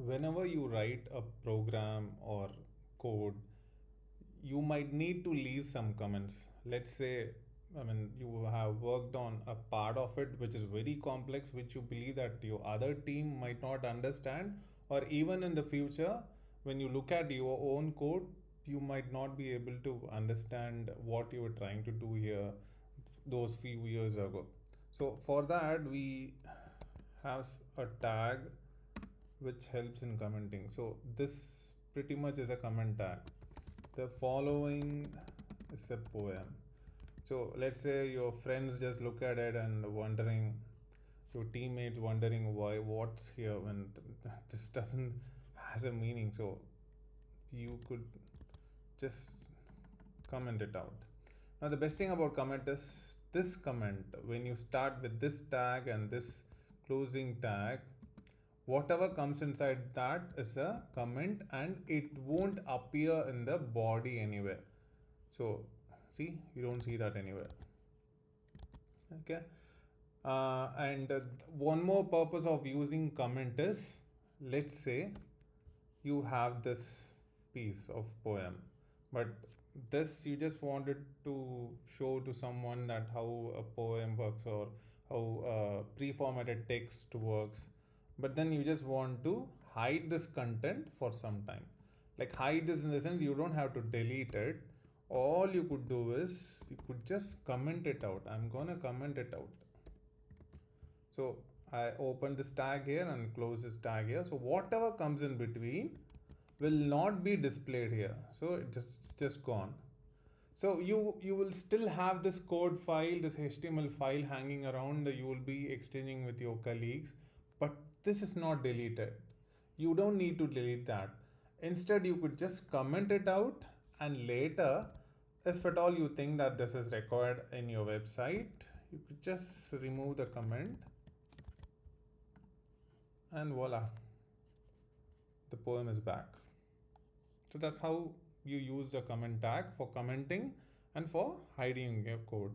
Whenever you write a program or code, you might need to leave some comments. Let's say, you have worked on a part of it which is very complex, which you believe that your other team might not understand, or even in the future, when you look at your own code, you might not be able to understand what you were trying to do here those few years ago. So, for that, we have a tag which helps in commenting. So this pretty much is a comment tag. The following is a poem. So let's say your friends just look at it and wondering, your teammates wondering why what's here when this doesn't has a meaning. So you could just comment it out. Now the best thing about comment is this comment, when you start with this tag and this closing tag, whatever comes inside that is a comment and it won't appear in the body anywhere. So see, you don't see that anywhere. Okay. And one more purpose of using comment is, let's say you have this piece of poem, but this you just wanted to show to someone that how a poem works or how pre-formatted text works, but then you just want to hide this content for some time. Like hide this in the sense you don't have to delete it. All you could do is you could just comment it out. I'm gonna comment it out. So I open this tag here and close this tag here. So whatever comes in between will not be displayed here. So it's just gone. So you will still have this code file, this HTML file hanging around. You will be exchanging with your colleagues, but this is not deleted. You don't need to delete that. Instead, you could just comment it out, and later, if at all you think that this is required in your website, you could just remove the comment, and voila, the poem is back. So that's how you use the comment tag for commenting and for hiding your code.